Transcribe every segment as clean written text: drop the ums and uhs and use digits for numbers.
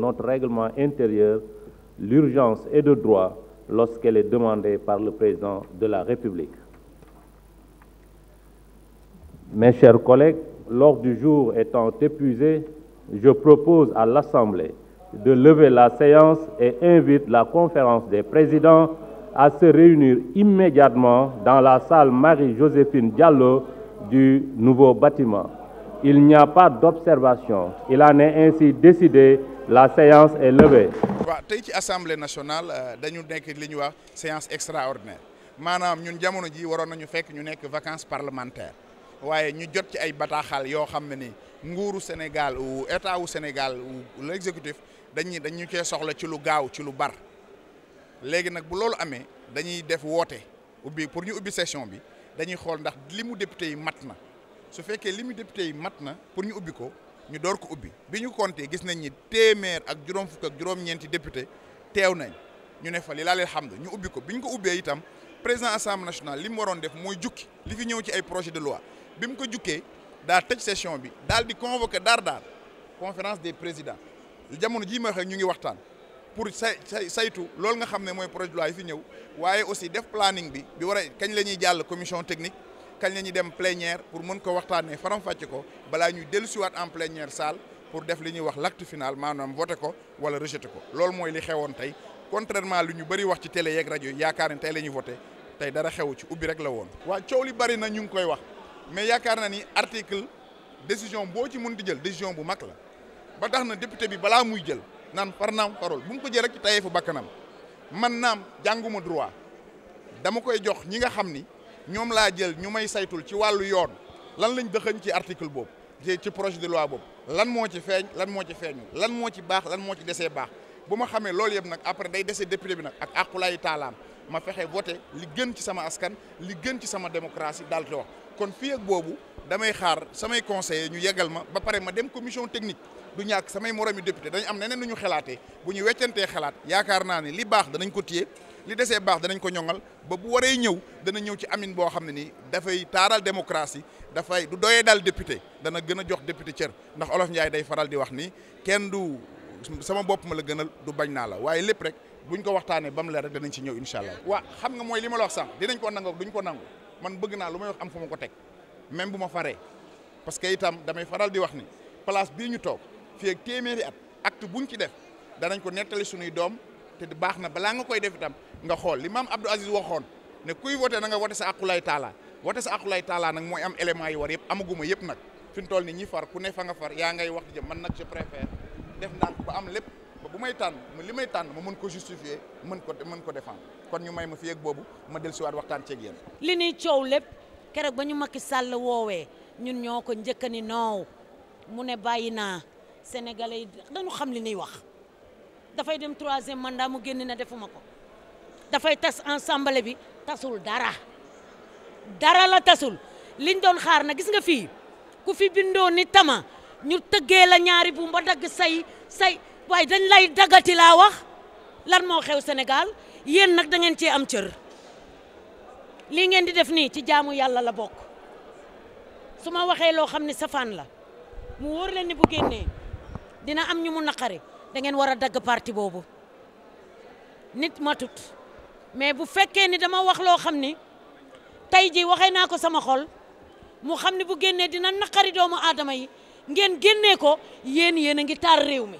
notre règlement intérieur, l'urgence est de droit lorsqu'elle est demandée par le président de la République. Mes chers collègues, l'ordre du jour étant épuisé, je propose à l'Assemblée de lever la séance et invite la conférence des présidents à se réunir immédiatement dans la salle Marie-Joséphine Diallo du nouveau bâtiment. Il n'y a pas d'observation. Il en est ainsi décidé. La séance est levée. waaw tey ci assemblée nationale dañu nekk li ñuy wax séance extraordinaire maanaam ñun jamono ji waroon nañu fekk ñu nekk vacances parlementaires waaye ñu jot ci ay bataaxal yoo xam ne ni nguuru Sénégal ou état wu Sénégal ou l'exécutif dañu cee soxla ci lu gaaw ci lu bar léegi nag bu loolu amee dañuy def woote ubbi pour ñu ubbi session bi dañuy xool ndax li mu député yi mat na su fekkee li mu député yi mat na pour ñu ubbi ko ñu door ko ubbi bi ñu compté gis nañ ni téeméer ak juróom fukk ak juróom-ñeenti député teew nañ ñu ne fa li laa leen xam ñu ubbi ko bi ñu ko ubbee itam président assemblée nationale li mu waroon def mooy jukki li fi ñëw ci ay projet de loi bi mu ko jukkee daa tëj session bi daal di convoqué daar conférence des présidents jamono jii ma wax ñu ngi waxtaan pour saytu loolu nga xam ne mooy projet de loi yi fi ñëw waaye aussi def planning bi war a kañ la ñuy jàll commission technique kañ la ñuy dem plénière pour mën ko waxtaanee faram-fàcce ko balaa ñuy dellusiwaat en plénière salle pour def li ñuy wax l'acte final maanaam voté ko wala rejeté ko loolu mooy li xewoon tey contrairement lu ñu bëri wax ci télé yeeg rajo yi yaakaar ne tey la ñuy voté tey dara xewu ci ubbi rek la woon. waa coow li bëri na ñu ngi koy wax mais yaakaar na ni article décision boo ci mën di jël décision bu mag la ba tax na député bi balaa muy jël naan par naam parole bu mu ko jël rek ci tayee fu bakkanam man naam jànguma droit dama koy jox ñi nga xam ni. ñoom laa jël ñu may saytul ci wàllu yoon lan lañ dëxëñ ci article boobu ci projet de loi boobu lan moo ci feeñ lan moo ci feeñu lan moo ci baax lan moo ci desee baax bu ma xamee loolu yëpp nag après day desee député bi nag ak àqulaayi taalaam ma fexe voté li gën ci sama askan li gën ci sama démocratie daal di wax kon fii ak boobu damay xaar samay conseillers ñu yegal ma ba pare ma dem commission technique du ñàkk samay moromi député dañ am neneen nu ñu xalaatee bu ñu weccantee xalaat yaakaar naa ne li baax danañ ko téye li desee baax danañ ko ñoŋal ba bu waree ñëw dana ñëw ci amin boo xam ne nii dafay taaral démocratie dafay du doyee daal député dana gën a jox député cër ndax Olof Ndiaye day faral di wax ni kenn du sama bopp ma la gënal du bañ naa la waaye lépp rek buñ ko waxtaanee ba mu leer rek danañ ci ñëw incha allah. waa xam nga mooy li ma la wax sànq dinañ ko nangu duñ ko nangu man bëgg naa lu may wax am fu ma ko teg même bu ma faree parce que itam damay faral di wax ni place bii ñu toog fii ak téeméeri at acte buñ ci def danañ ko nettali suñuy doom te baax na balaa nga koy def itam nga xool li maam Abdou Aziz waxoon ne kuy voté na nga voté sa aqulay taala voté sa aqulay taala nag mooy am élément yi war yëpp amaguma yëpp nag fi mu toll ni ñi far ku ne fa nga far yaa ngay wax jëm man nag je préfère def ndànk ba am lépp ba bu may tànn li may tànn ma mën ko justifier mën ko défendre kon ñu may ma fi yëg boobu ma dellusiwaat waxtaan ceeg yéen. li ñuy coow lépp keroog ba ñu Macky Sall woowee ñun ñoo ko njëkk ni noow mu ne bàyyi naa Sénégalais yi dañu xam li ñuy wax dafay dem 3e mandat mu génn na defuma ko dafay tas ensemble bi tasul dara la tasul liñ doon xaar na gis nga fii ku fi bindoo ni tama ñu tëggee la ñaari bu ba dagg say waaye dañ lay daggati laa wax lan moo xew Sénégal yéen nag da ngeen cee am cër lii ngeen di def nii ci jaamu yàlla la bokk su ma waxee loo xam ne safaan la mu wóor leen ni bu génnee dina am ñu mu naqari da ngeen war a dagg parti boobu nit matut mais bu fekkee ni dama wax loo xam ni tey ji waxee naa ko sama xol mu xam ni bu génnee dina naqari doomu aadama yi ngeen génnee ko yéen a ngi taal réew mi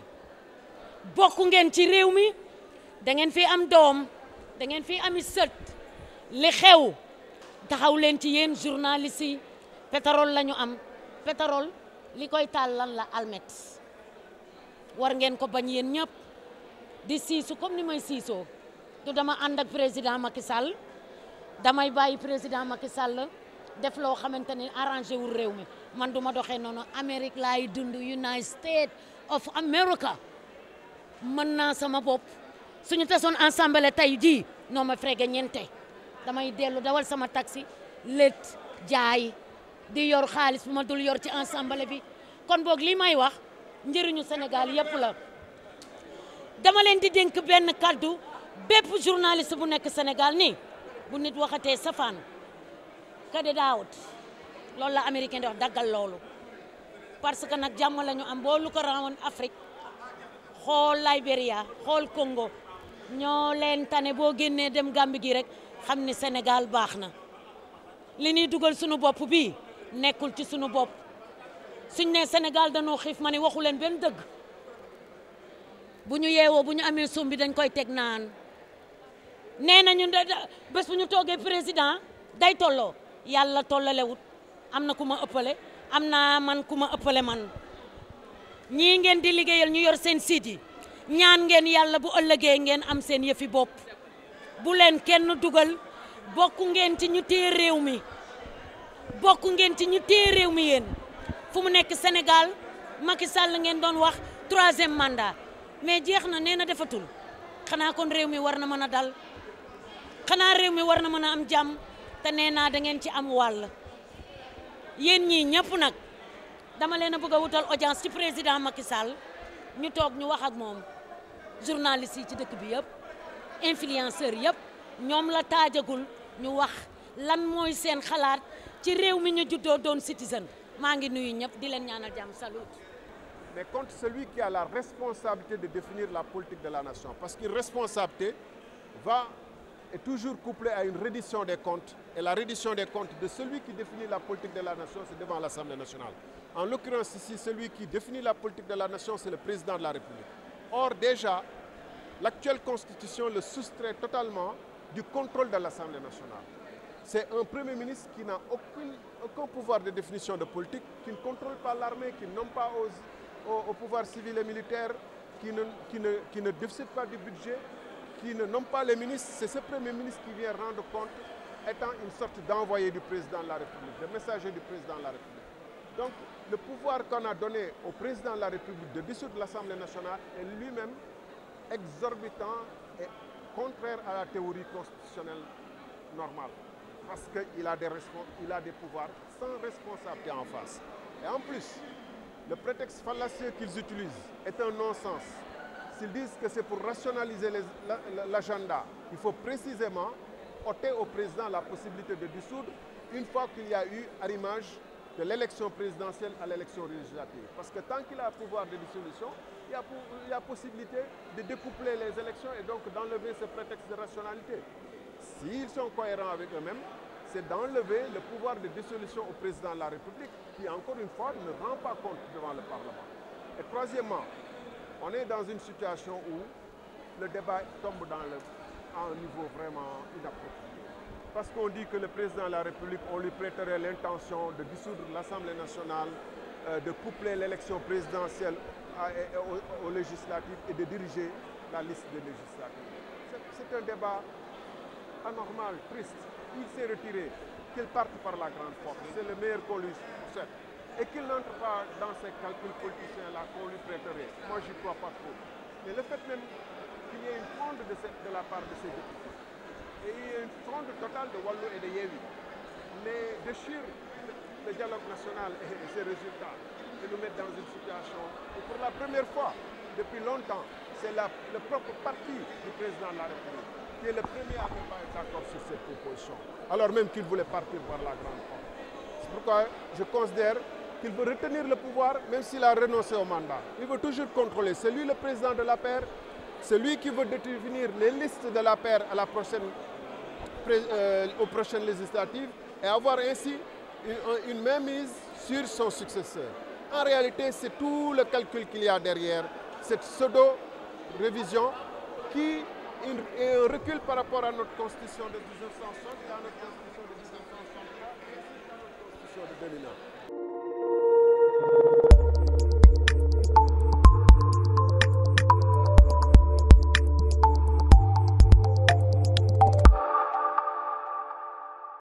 bokk ngeen ci réew mi da ngeen fi am doom da ngeen fi ami sët li xew taxaw leen ci yéen journalistes yi pétrole la ñu am pétrole li koy taal lan la almet war ngeen ko bañ yéen ñëpp di siisu comme ni may siisoo du dama ànd ak président Macky Sall damay bàyyi président Macky Sall def loo xamante ni arrangé wul réew mi man du ma doxee noonu Amérique laay dund United States of America mën naa sama bopp suñu tasoon ensemble tey jii noo ma frege ñente damay dellu dawal sama taxi lét jaay di yor xaalis bu ma dul yor ci ensemble bi kon boog lii may wax njëriñu Sénégal yëpp la dama leen di dénk benn kaddu bépp journaliste bu nekk Sénégal nii bu nit waxatee safaan kade daawut loolu la américain di wax daggal loolu parce que nag jàmm la ñu am boo lu ko rawoon Afrique xool Liberia xool Congo ñoo leen tane boo génnee dem Gambie gi rek xam ni Sénégal baax na li ñuy dugal sunu bopp bi nekkul ci sunu bopp suñ ne Sénégal dañoo xiif ma ne waxu leen benn dëgg bu ñu yeewoo bu ñu amee sumbi dañ koy teg naan nee nañu bés bu ñu toogee président day tolloo yàlla tollalewut am na ku ma ëppale am na man ku ma ëppale man ñii ngeen di liggéeyal ñu yor seen site yi ñaan ngeen yàlla bu ëllëgee ngeen am seen yëfi bopp bu leen kenn dugal bokku ngeen ci ñu téye réew mi bokku ngeen ci ñu téye réew mi yéen fu mu nekk Sénégal Macky Sall ngeen doon wax 3e mandat mais jeex na nee na defatul xanaa kon réew mi war na mën a dal xanaa réew mi war na mën a am jàmm te nee naa da ngeen ci am wàll yéen ñii ñëpp nag dama leen a bëgg a wutal audience ci président Macky Sall ñu toog ñu wax ak moom journaliste yi ci dëkk bi yëpp influenceur yëpp ñoom la taajagul ñu wax lan mooy seen xalaat ci réew mi ñu juddoo doon citizen maa ngi nuyu ñëpp di leen ñaanal jàmm salut. Mais contre celui qui a la responsabilité de définir la politique de la nation. Parce qu'une responsabilité est toujours couplée à une reddition des comptes. Et la reddition des comptes de celui qui définit la politique de la nation, c'est devant l'Assemblée nationale. En l'occurrence ici, celui qui définit la politique de la nation, c'est le président de la République. Or déjà, l'actuelle constitution le soustrait totalement du contrôle de l'Assemblée nationale. C'est un Premier ministre qui n'a aucun pouvoir de définition de politique, qui ne contrôle pas l'armée, qui ne nomme pas au pouvoir civil et militaire, qui ne décide pas du budget, qui ne nomme pas les ministres. C'est ce Premier ministre qui vient rendre compte, étant une sorte d'envoyé du président de la République, de messager du président de la République. Donc, le pouvoir qu'on a donné au président de la République de dissoudre l'Assemblée nationale est lui-même exorbitant et contraire à la théorie constitutionnelle normale. Parce qu'il a des pouvoirs sans responsabilité en face. Et en plus, le prétexte fallacieux qu'ils utilisent est un non-sens. S'ils disent que c'est pour rationaliser l'agenda, il faut précisément ôter au président la possibilité de dissoudre une fois qu'il y a eu à l'image de l'élection présidentielle à l'élection législative. Parce que tant qu'il a pouvoir de dissolution, il y a possibilité de découpler les élections et donc d'enlever ce prétexte de rationalité. S'ils sont cohérents avec eux-mêmes, c'est d'enlever le pouvoir de dissolution au président de la République qui, encore une fois, ne rend pas compte devant le Parlement. Et troisièmement, on est dans une situation où le débat tombe à un niveau vraiment inapproprié. Parce qu'on dit que le président de la République, on lui prêterait l'intention de dissoudre l'Assemblée nationale, de coupler l'élection présidentielle aux législatives et de diriger la liste des législatives. C'est un débat anormal, triste. Il s'est retiré, qu'il parte par la grande porte. C'est le meilleur qu'on lui souhaite. Et qu'il n'entre pas dans ces calculs politiciens-là qu'on lui prêterait. Moi, je n'y crois pas trop. Mais le fait même qu'il y ait une fronde de la part de ces députés, et il y a une fronde totale de Wallo et de Yewi, les déchire le dialogue national et ses résultats, et nous mettre dans une situation où, pour la première fois depuis longtemps, c'est le propre parti du président de la République qui est le premier à ne pas être d'accord sur cette proposition, alors même qu'il voulait partir par la grande porte. C'est pourquoi je considère qu'il veut retenir le pouvoir, même s'il a renoncé au mandat. Il veut toujours contrôler. C'est lui le président de l'APR, c'est lui qui veut définir les listes de l'APR aux prochaines législatives et avoir ainsi une mainmise sur son successeur. En réalité, c'est tout le calcul qu'il y a derrière cette pseudo-révision qui est un recul par rapport à notre constitution de 1960, à notre constitution de 1963 et à notre constitution de 2001.